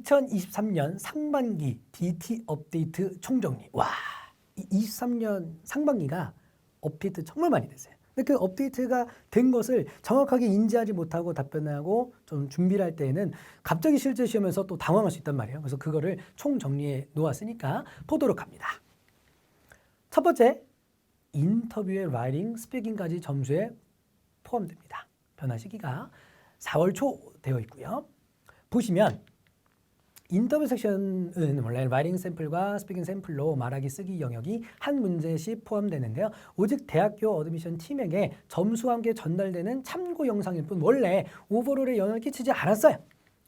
2023년 상반기 DT 업데이트 총정리. 와, 23년 상반기가 업데이트 정말 많이 됐어요. 근데 그 업데이트가 된 것을 정확하게 인지하지 못하고 답변하고 좀 준비를 할 때에는 갑자기 실제 시험에서 또 당황할 수 있단 말이에요. 그래서 그거를 총정리해 놓았으니까 보도록 합니다. 첫 번째, 인터뷰의 라이팅, 스피킹까지 점수에 포함됩니다. 변화 시기가 4월 초 되어 있고요. 보시면 인터뷰 섹션은 원래 라이팅 샘플과 스피킹 샘플로 말하기 쓰기 영역이 한 문제씩 포함되는데요. 오직 대학교 어드미션 팀에게 점수와 함께 전달되는 참고 영상일 뿐 원래 오버롤에 영향을 끼치지 않았어요.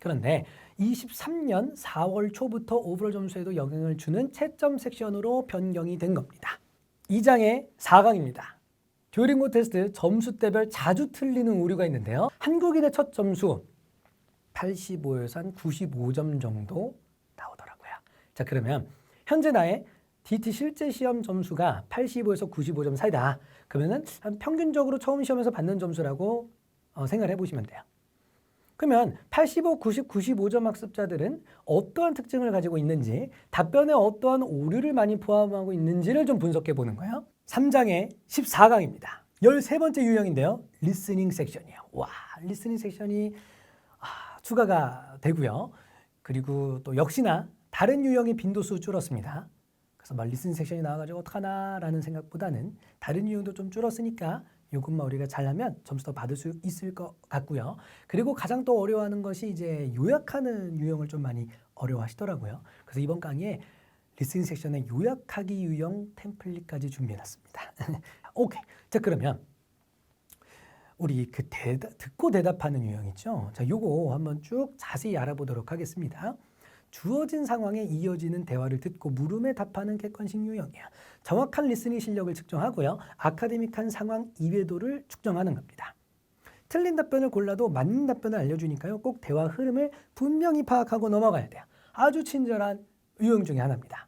그런데 23년 4월 초부터 오버롤 점수에도 영향을 주는 채점 섹션으로 변경이 된 겁니다. 2장의 4강입니다. 듀오링고 테스트 점수대별 자주 틀리는 오류가 있는데요. 한국인의 첫 점수 85에서 한 95점 정도 나오더라고요. 자, 그러면 현재 나의 DT 실제 시험 점수가 85에서 95점 사이다. 그러면은 한 평균적으로 처음 시험에서 받는 점수라고 생각을 해보시면 돼요. 그러면 85, 90, 95점 학습자들은 어떠한 특징을 가지고 있는지, 답변에 어떠한 오류를 많이 포함하고 있는지를 좀 분석해 보는 거예요. 3장의 14강입니다. 13번째 유형인데요. 리스닝 섹션이에요. 와, 리스닝 섹션이 추가가 되고요. 그리고 또 역시나 다른 유형의 빈도수 줄었습니다. 그래서 막 리스닝 섹션이 나와가지고 어떡하나라는 생각보다는 다른 유형도 좀 줄었으니까 요것만 우리가 잘하면 점수 더 받을 수 있을 것 같고요. 그리고 가장 또 어려워하는 것이 이제 요약하는 유형을 좀 많이 어려워하시더라고요. 그래서 이번 강의에 리스닝 섹션의 요약하기 유형 템플릿까지 준비해놨습니다. 오케이. 자, 그러면 우리 그 듣고 대답하는 유형 있죠? 자, 요거 한번 쭉 자세히 알아보도록 하겠습니다. 주어진 상황에 이어지는 대화를 듣고 물음에 답하는 객관식 유형이야. 정확한 리스닝 실력을 측정하고요. 아카데믹한 상황 이해도를 측정하는 겁니다. 틀린 답변을 골라도 맞는 답변을 알려주니까요. 꼭 대화 흐름을 분명히 파악하고 넘어가야 돼요. 아주 친절한 유형 중에 하나입니다.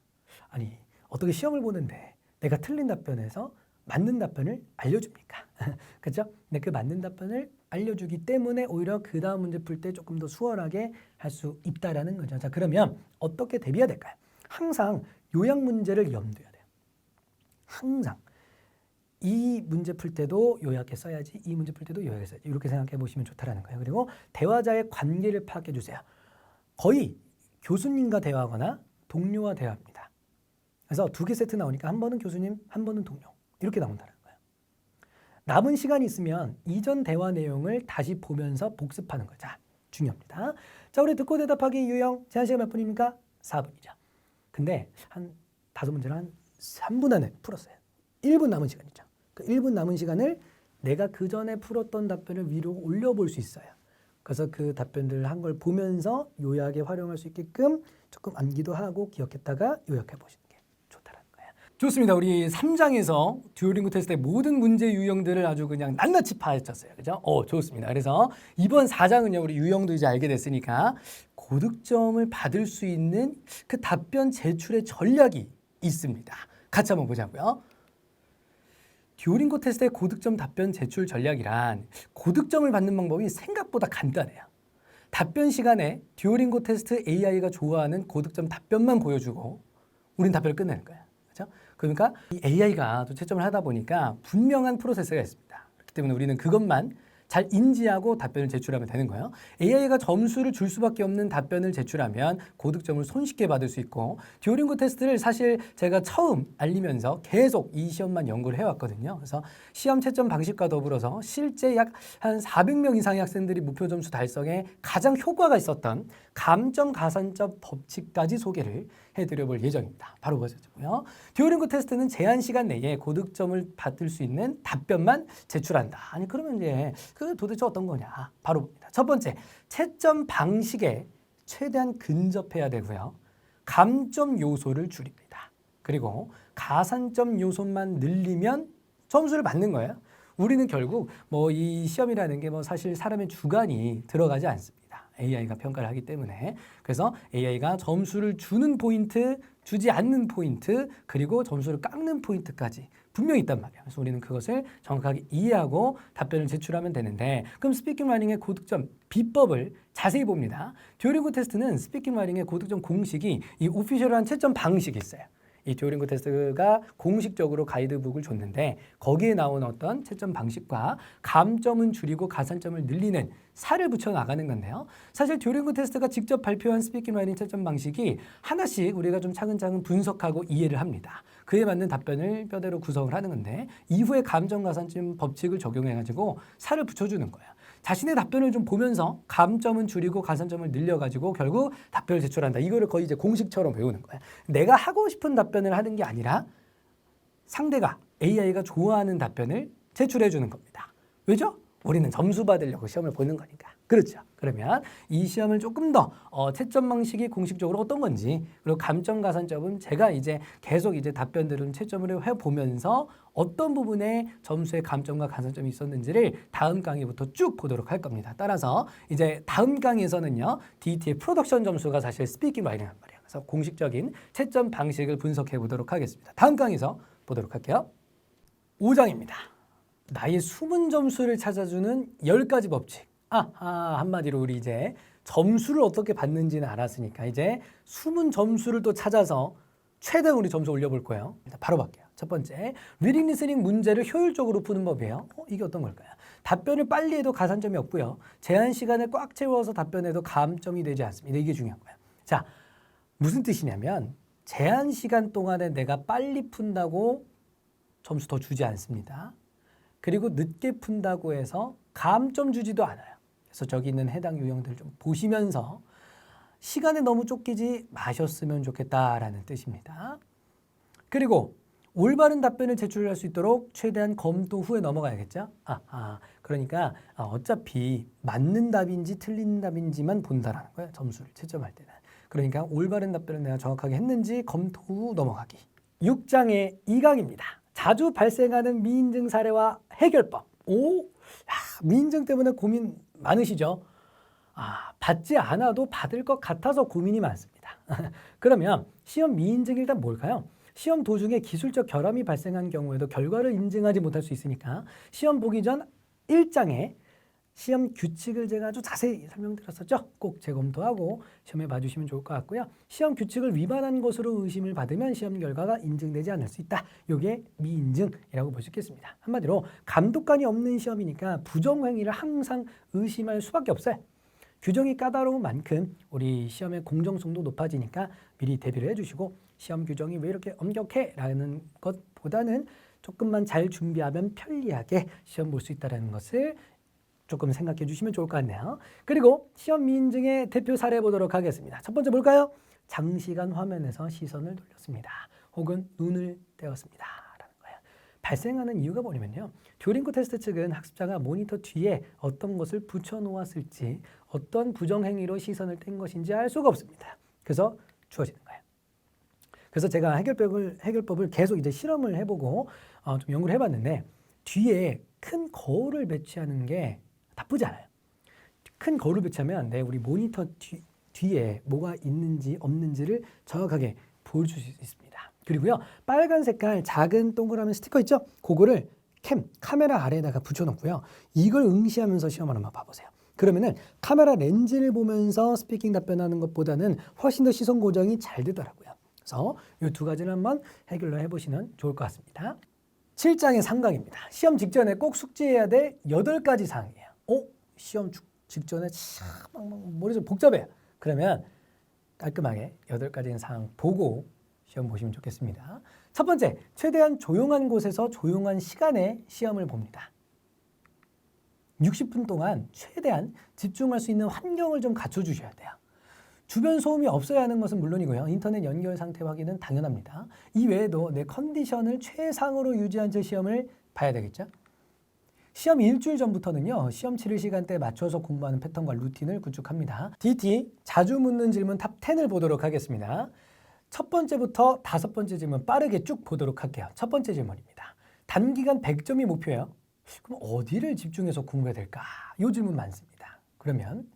아니, 어떻게 시험을 보는데 내가 틀린 답변에서 맞는 답변을 알려줍니까? 그렇죠? 근데 그 맞는 답변을 알려주기 때문에 오히려 그 다음 문제 풀 때 조금 더 수월하게 할 수 있다라는 거죠. 자, 그러면 어떻게 대비해야 될까요? 항상 요약 문제를 염두해야 돼요. 항상 이 문제 풀 때도 요약해 써야지, 이 문제 풀 때도 요약해 써야지. 이렇게 생각해 보시면 좋다라는 거예요. 그리고 대화자의 관계를 파악해 주세요. 거의 교수님과 대화하거나 동료와 대화합니다. 그래서 2개 세트 나오니까 한 번은 교수님, 한 번은 동료. 이렇게 나온다는 거예요. 남은 시간이 있으면 이전 대화 내용을 다시 보면서 복습하는 거죠. 중요합니다. 자, 우리 듣고 대답하기 유형 제한 시간 몇 분입니까? 4분이죠. 근데 한 5문제를 한 3분 안에 풀었어요. 1분 남은 시간이죠. 그 1분 남은 시간을 내가 그 전에 풀었던 답변을 위로 올려볼 수 있어요. 그래서 그 답변들을 한 걸 보면서 요약에 활용할 수 있게끔 조금 암기도 하고 기억했다가 요약해 보시는 게 좋다라는 거예요. 좋습니다. 우리 3장에서 듀오링고 테스트의 모든 문제 유형들을 아주 그냥 낱낱이 파헤쳤어요. 그죠? 좋습니다. 그래서 이번 4장은요, 우리 유형도 이제 알게 됐으니까 고득점을 받을 수 있는 그 답변 제출의 전략이 있습니다. 같이 한번 보자고요. 듀오링고 테스트의 고득점 답변 제출 전략이란 고득점을 받는 방법이 생각보다 간단해요. 답변 시간에 듀오링고 테스트 AI가 좋아하는 고득점 답변만 보여주고 우린 답변을 끝내는 거예요. 그렇죠? 그러니까 이 AI가 또 채점을 하다 보니까 분명한 프로세스가 있습니다. 그렇기 때문에 우리는 그것만 잘 인지하고 답변을 제출하면 되는 거예요. AI가 점수를 줄 수밖에 없는 답변을 제출하면 고득점을 손쉽게 받을 수 있고, 듀오링고 테스트를 사실 제가 처음 알리면서 계속 이 시험만 연구를 해왔거든요. 그래서 시험 채점 방식과 더불어서 실제 약 한 400명 이상의 학생들이 목표 점수 달성에 가장 효과가 있었던 감점 가산점 법칙까지 소개를 해드려 볼 예정입니다. 바로 보셔주고요. 듀오링고 테스트는 제한 시간 내에 고득점을 받을 수 있는 답변만 제출한다. 아니, 그러면 이제 그 도대체 어떤 거냐? 바로 봅니다. 첫 번째, 채점 방식에 최대한 근접해야 되고요. 감점 요소를 줄입니다. 그리고 가산점 요소만 늘리면 점수를 받는 거예요. 우리는 결국 뭐 이 시험이라는 게 뭐 사실 사람의 주관이 들어가지 않습니다. AI가 평가를 하기 때문에. 그래서 AI가 점수를 주는 포인트, 주지 않는 포인트, 그리고 점수를 깎는 포인트까지 분명히 있단 말이야. 그래서 우리는 그것을 정확하게 이해하고 답변을 제출하면 되는데, 그럼 스피킹 라이팅의 고득점 비법을 자세히 봅니다. 듀오링고 테스트는 스피킹 라이팅의 고득점 공식이 이 오피셜한 채점 방식이 있어요. 이 듀오링고 테스트가 공식적으로 가이드북을 줬는데 거기에 나온 어떤 채점 방식과 감점은 줄이고 가산점을 늘리는 살을 붙여 나가는 건데요. 사실 듀오링고 테스트가 직접 발표한 스피킹 라이팅 채점 방식이 하나씩 우리가 좀 차근차근 분석하고 이해를 합니다. 그에 맞는 답변을 뼈대로 구성을 하는 건데 이후에 감점 가산점 법칙을 적용해가지고 살을 붙여주는 거예요. 자신의 답변을 좀 보면서 감점은 줄이고 가산점을 늘려가지고 결국 답변을 제출한다. 이거를 거의 이제 공식처럼 외우는 거야. 내가 하고 싶은 답변을 하는 게 아니라 상대가 AI가 좋아하는 답변을 제출해 주는 겁니다. 왜죠? 우리는 점수 받으려고 시험을 보는 거니까. 그렇죠. 그러면 이 시험을 조금 더 채점 방식이 공식적으로 어떤 건지, 그리고 감점 가산점은 제가 이제 계속 이제 답변들을 채점을 해보면서 어떤 부분에 점수의 감점과 가산점이 있었는지를 다음 강의부터 쭉 보도록 할 겁니다. 따라서 이제 다음 강의에서는요, DT의 프로덕션 점수가 사실 스피킹 라이팅이란 말이에요. 그래서 공식적인 채점 방식을 분석해 보도록 하겠습니다. 다음 강의에서 보도록 할게요. 5장입니다. 나의 숨은 점수를 찾아주는 10가지 법칙. 한마디로 우리 이제 점수를 어떻게 받는지는 알았으니까 이제 숨은 점수를 또 찾아서 최대한 우리 점수 올려볼 거예요. 일단 바로 볼게요. 첫 번째, 리딩 리스닝 문제를 효율적으로 푸는 법이에요. 이게 어떤 걸까요? 답변을 빨리 해도 가산점이 없고요. 제한 시간을 꽉 채워서 답변해도 감점이 되지 않습니다. 이게 중요한 거예요. 자, 무슨 뜻이냐면 제한 시간 동안에 내가 빨리 푼다고 점수 더 주지 않습니다. 그리고 늦게 푼다고 해서 감점 주지도 않아요. 그래서 저기 있는 해당 유형들을 좀 보시면서 시간에 너무 쫓기지 마셨으면 좋겠다라는 뜻입니다. 그리고 올바른 답변을 제출할 수 있도록 최대한 검토 후에 넘어가야겠죠? 그러니까 어차피 맞는 답인지 틀린 답인지만 본다라는 거예요. 점수를 채점할 때는. 그러니까 올바른 답변을 내가 정확하게 했는지 검토 후 넘어가기. 6장의 2강입니다. 자주 발생하는 미인증 사례와 해결법. 미인증 때문에 고민 많으시죠? 받지 않아도 받을 것 같아서 고민이 많습니다. 그러면 시험 미인증이 일단 뭘까요? 시험 도중에 기술적 결함이 발생한 경우에도 결과를 인증하지 못할 수 있으니까 시험 보기 전 1장에 시험 규칙을 제가 아주 자세히 설명드렸었죠. 꼭 재검토하고 시험에 봐주시면 좋을 것 같고요. 시험 규칙을 위반한 것으로 의심을 받으면 시험 결과가 인증되지 않을 수 있다. 이게 미인증이라고 볼 수 있겠습니다. 한마디로 감독관이 없는 시험이니까 부정행위를 항상 의심할 수밖에 없어요. 규정이 까다로운 만큼 우리 시험의 공정성도 높아지니까 미리 대비를 해주시고 시험 규정이 왜 이렇게 엄격해? 라는 것보다는 조금만 잘 준비하면 편리하게 시험 볼 수 있다는 것을 조금 생각해 주시면 좋을 것 같네요. 그리고 시험 미인증의 대표 사례 보도록 하겠습니다. 첫 번째 뭘까요? 장시간 화면에서 시선을 돌렸습니다. 혹은 눈을 떼었습니다. 라는 거예요. 발생하는 이유가 뭐냐면요. 듀오링고 테스트 측은 학습자가 모니터 뒤에 어떤 것을 붙여놓았을지 어떤 부정행위로 시선을 뗀 것인지 알 수가 없습니다. 그래서 주어지는 거예요. 그래서 제가 해결법을 계속 이제 실험을 해보고 좀 연구를 해봤는데 뒤에 큰 거울을 배치하는 게 나쁘지 않아요. 큰 거울을 배치하면 우리 모니터 뒤에 뭐가 있는지 없는지를 정확하게 보여줄 수 있습니다. 그리고요, 빨간 색깔 작은 동그라미 스티커 있죠? 그거를 카메라 아래에다가 붙여놓고요. 이걸 응시하면서 시험을 한번 봐보세요. 그러면은 카메라 렌즈를 보면서 스피킹 답변하는 것보다는 훨씬 더 시선 고정이 잘 되더라고요. 그래서 이 두 가지를 한번 해결을 해보시면 좋을 것 같습니다. 7장의 3강입니다. 시험 직전에 꼭 숙지해야 될 8가지 사항이에요. 시험 직전에 머리 좀 복잡해요. 그러면 깔끔하게 8가지 사항 보고 시험 보시면 좋겠습니다. 첫 번째, 최대한 조용한 곳에서 조용한 시간에 시험을 봅니다. 60분 동안 최대한 집중할 수 있는 환경을 좀 갖춰주셔야 돼요. 주변 소음이 없어야 하는 것은 물론이고요. 인터넷 연결 상태 확인은 당연합니다. 이 외에도 내 컨디션을 최상으로 유지한 채 시험을 봐야 되겠죠. 시험 일주일 전부터는요. 시험 치를 시간대에 맞춰서 공부하는 패턴과 루틴을 구축합니다. DT 자주 묻는 질문 탑 10을 보도록 하겠습니다. 첫 번째부터 5번째 질문 빠르게 쭉 보도록 할게요. 첫 번째 질문입니다. 단기간 100점이 목표예요. 그럼 어디를 집중해서 공부해야 될까? 이 질문 많습니다. 그러면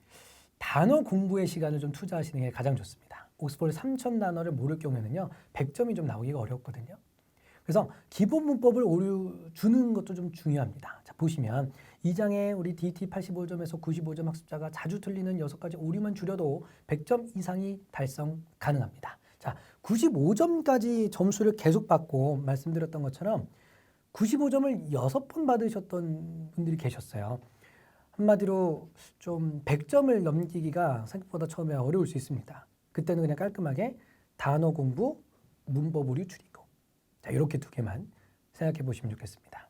단어 공부의 시간을 좀 투자하시는 게 가장 좋습니다. 옥스퍼드 3,000 단어를 모를 경우에는요. 100점이 좀 나오기가 어렵거든요. 그래서 기본 문법을 오류 주는 것도 좀 중요합니다. 자, 보시면 이 장에 우리 DT 85점에서 95점 학습자가 자주 틀리는 6가지 오류만 줄여도 100점 이상이 달성 가능합니다. 자, 95점까지 점수를 계속 받고 말씀드렸던 것처럼 95점을 6번 받으셨던 분들이 계셨어요. 한마디로 좀 100점을 넘기기가 생각보다 처음에 어려울 수 있습니다. 그때는 그냥 깔끔하게 단어 공부, 문법 오류 줄이고 자, 이렇게 두 개만 생각해 보시면 좋겠습니다.